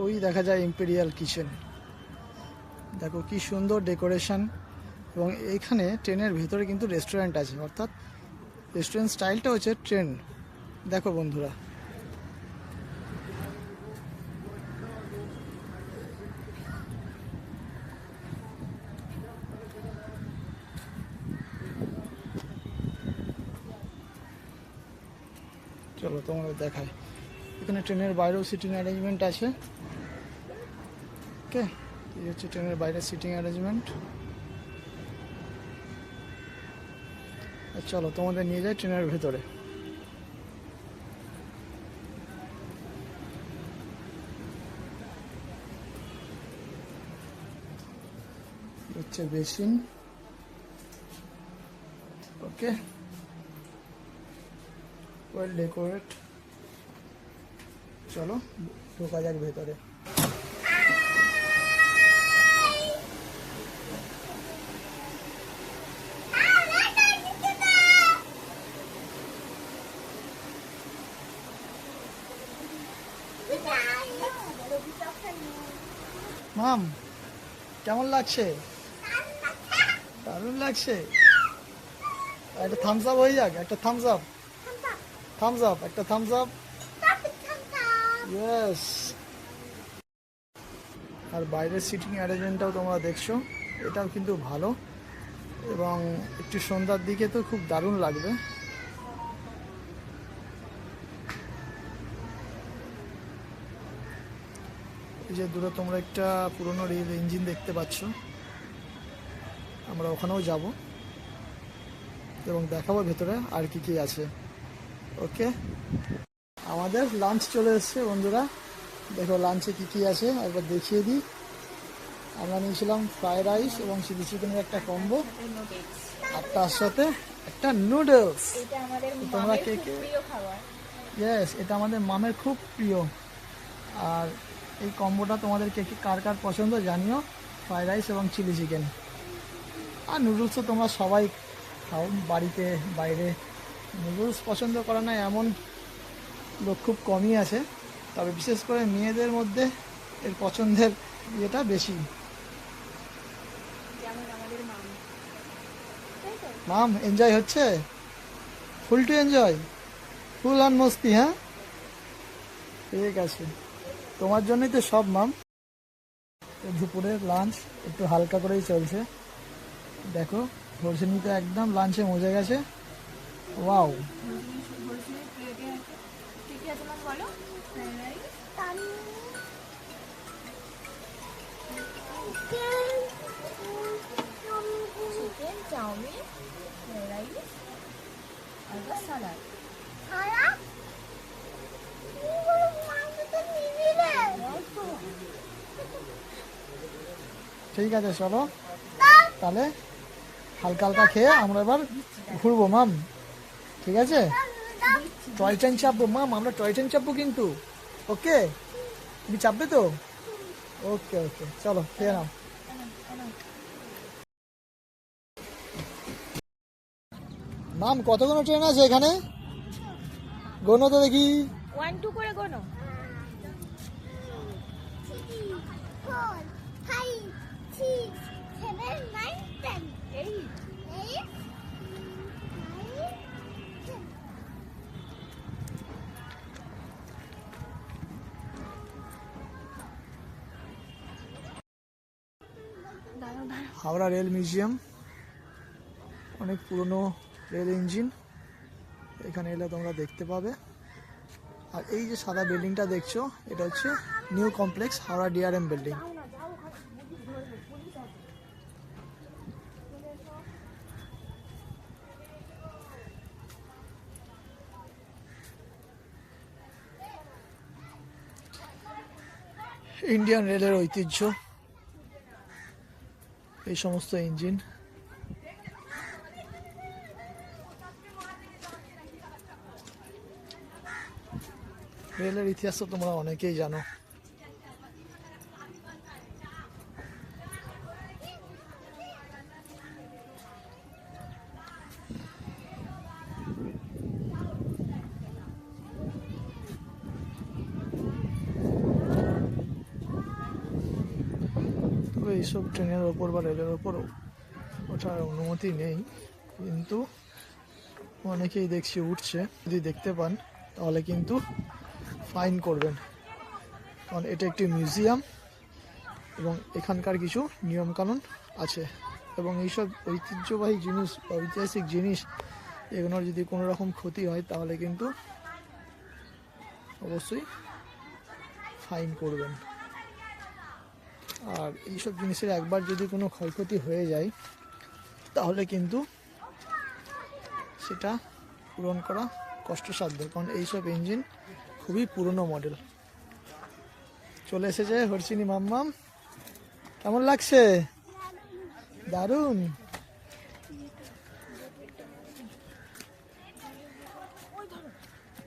ওই দেখা যায় ইম্পেরিয়াল কিচেন। দেখো কি সুন্দর ডেকোরেশন। এবং এইখানে ট্রেনের ভেতরে কিন্তু রেস্টুরেন্ট আছে, অর্থাৎ রেস্টুরেন্ট স্টাইলটা হচ্ছে ট্রেন। দেখো বন্ধুরা, চলো তোমাদের দেখায়। এখানে ট্রেনের বাইরেও সিটিং অ্যারেঞ্জমেন্ট আছে। ওকে, এই হচ্ছে ট্রেনের বাইরে সিটিং অ্যারেঞ্জমেন্ট। চলো তোমাদের নিয়ে যাই ট্রেনের ভেতরে। হচ্ছে বেসিন। ওকে, ওয়েল ডেকোরেট। চলো ঢোকা যাক ভেতরে। মাম, কেমন লাগছে? দারুণ লাগছে। একটা থামস আপ হয়ে যাক, একটা থামস আপ। থামস আপ, একটা থামস আপ। ইয়েস। আর বাইরের সিটিং অ্যারেঞ্জমেন্টটাও তোমরা দেখছো, এটাও কিন্তু ভালো। এবং একটু সন্ধ্যার দিকে তো খুব দারুণ লাগবে। এই যে দূরে তোমরা একটা পুরনো রেল ইঞ্জিন দেখতে পাচ্ছ। আমরা ওখানেও যাব এবং দেখাবো ভেতরে আর কি কি আছে। ওকে, আমাদের লাঞ্চ চলে এসেছে বন্ধুরা। দেখো লাঞ্চে কি কি আছে একবার দেখিয়ে দিই। আমরা নিয়েছিলাম ফ্রাইড রাইস এবং চিলি চিকেনের একটা কম্বো, আর তার সাথে একটা নুডলস। তোমরা কে কে? ইয়েস, এটা আমাদের মামের খুব প্রিয়। আর এই কম্বোটা তোমাদের কে কে কার কার পছন্দ জানিও। ফ্রাইড রাইস এবং চিলি চিকেন। আর নুডলস তো তোমরা সবাই খাও বাড়িতে বাইরে। নুডলস পছন্দ করে না এমন লোক খুব কমই আছে, তবে বিশেষ করে মেয়েদের মধ্যে এর পছন্দের ইয়েটা বেশি। মাম এনজয় হচ্ছে? ফুল টু এনজয়, ফুল অন মস্তি। হ্যাঁ ঠিক আছে, তোমার জন্যই তো সব মাম। দুপুরের লাঞ্চ একটু হালকা করেই চলছে। দেখো ধর্ষণী তো একদম লাঞ্চে মজে গেছে। ওয়াও, চিকেন, চাউমিন, রাইস আর সালাদ। ঠিক আছে চলো তাহলে হালকা হালকা খেয়ে আমরা এবার ঘুরবো মাম। ঠিক আছে, টয় ট্রেন চাপবো মাম, আমরা টয় ট্রেন চাপবো কিন্তু। ওকে, তুমি চাপবে তো? ওকে ওকে, চলো খেয়ে নাও। মাম কতগুলো ট্রেন আছে এখানে? গোনো তো দেখি। 1 2 করে গোনো। 4 5 6 7 9 10 8 8 হাওড়া রেল মিউজিয়াম, অনেক পুরনো রেল ইঞ্জিন এখানে এলে তোমরা দেখতে পাবে। আর এই যে সাদা বিল্ডিংটা দেখছো, এটা হচ্ছে new complex Howrah DRM building. Indian রেলের ঐতিহ্য এই সমস্ত ইঞ্জিন। রেলের ইতিহাস তো তোমরা অনেকেই জানো। এইসব ট্রেনের ওপর বা রেলের ওপর ওঠার অনুমতি নেই, কিন্তু অনেকেই দেখছি উঠছে। যদি দেখতে পান তাহলে কিন্তু ফাইন করবেন, কারণ এটা একটি মিউজিয়াম এবং এখানকার কিছু নিয়মকানুন আছে। এবং এইসব ঐতিহ্যবাহী জিনিস বা ঐতিহাসিক জিনিস এগুলোর যদি কোনো রকম ক্ষতি হয় তাহলে কিন্তু অবশ্যই ফাইন করবেন। আর এইসব জিনিসের একবার যদি কোনো ক্ষয়ক্ষতি হয়ে যায় তাহলে কিন্তু সেটা পূরণ করা কষ্টসাধ্য, কারণ এইসব ইঞ্জিন খুবই পুরনো মডেল। চলে এসেছে হরচিনি মাম্মাম, কেমন লাগছে? দারুণ।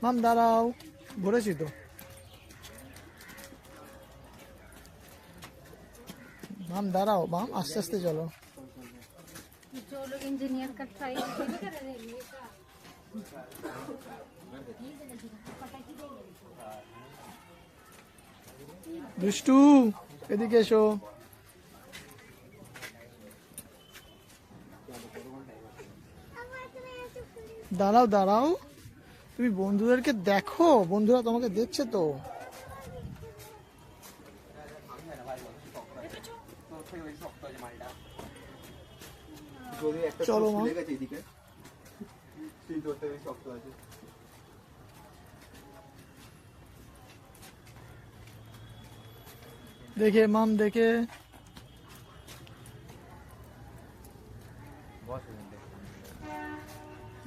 মাম দাঁড়াও, ভরেছি তো। মাম দাঁড়াও, মাম আস্তে আস্তে চলো। जो लोग इंजीनियर का ट्राई দুষ্টু এদিকে এসো। দাঁড়াও দাঁড়াও, তুমি বন্ধুদেরকে দেখো, বন্ধুরা তোমাকে দেখছে তো। চলো মা। দেখে মাম দেখে।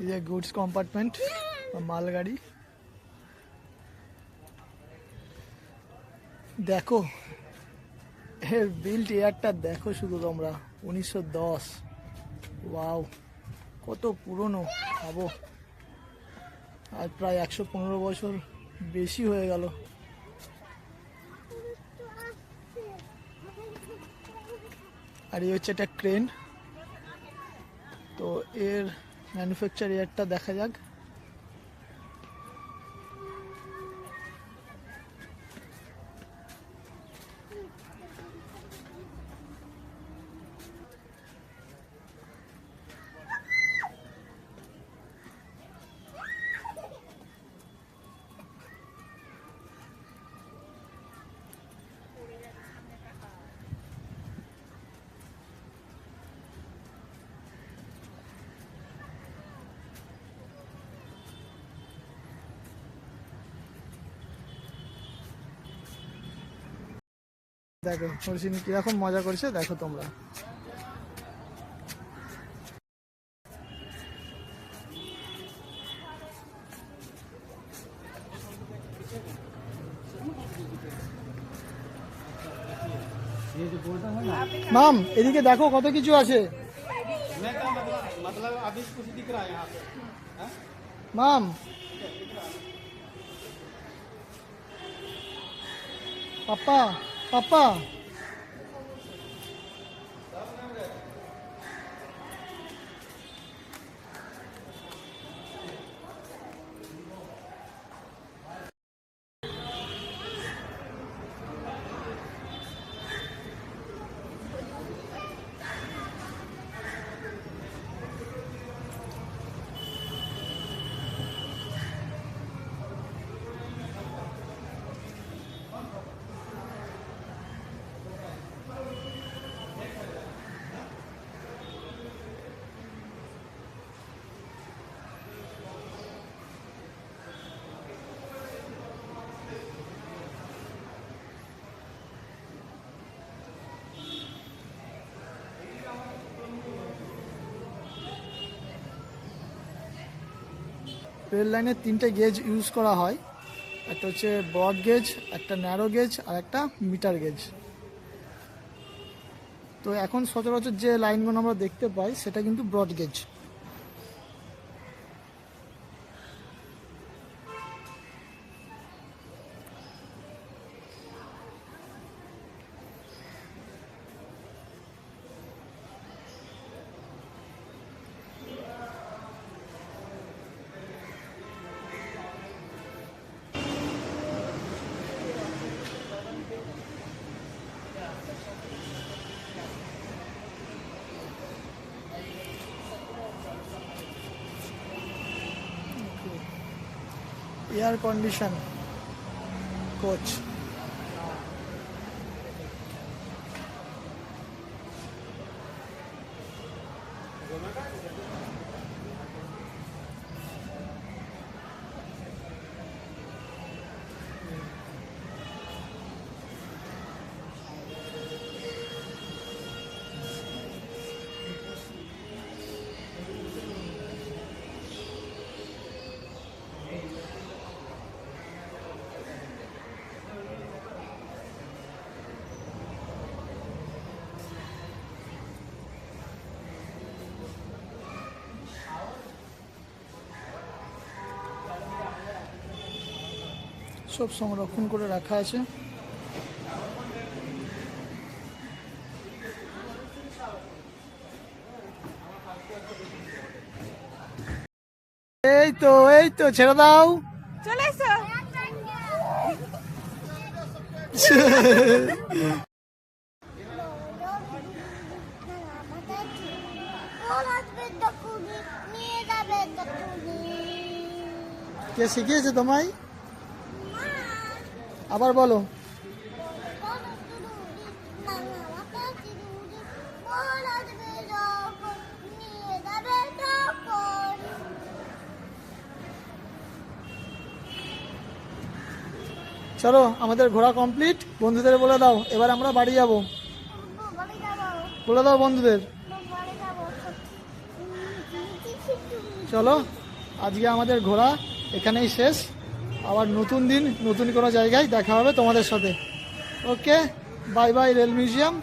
ये गुड्स कम्पार्टमेंट मालगाड़ी। দেখো এর বিল্ড ইয়ারটা দেখো শুধু তোমরা, 1910। ওয়াও, কত পুরনো ভাবো। আজ প্রায় 115 বছর বেশি হয়ে গেল। আর এই হচ্ছে একটা ক্রেন। তো এর ম্যানুফ্যাকচার ইয়ারটা দেখা যাক। দেখো হরচিনি কিরকম মজা করছে, দেখো তোমরা। মাম এদিকে দেখো কত কিছু আছে। মাম পাপা পাপা রেল লাইনের 3টে গেজ ইউজ করা হয়, একটা হচ্ছে ব্রড গেজ, একটা ন্যারো গেজ আর একটা মিটার গেজ। তো এখন সচরাচর যে লাইনগুলো আমরা দেখতে পাই সেটা কিন্তু broad gauge. Air condition coach. সব সংরক্ষণ করে রাখা আছে। এই তো ছেড়ে দাও। চলে এসো। নিয়ে যাবে তখনই। কে শিখিয়েছে তোমায়? আবার বলো। চলো আমাদের ঘোরা কমপ্লিট। বন্ধুদের বলে দাও এবার আমরা বাড়ি যাব। বলে দাও বন্ধুদের। চলো আজকে আমাদের ঘোরা এখানেই শেষ। আবার নতুন দিন নতুন কোনো জায়গায় দেখা হবে তোমাদের সাথে। ওকে, বাই বাই রেল মিউজিয়াম।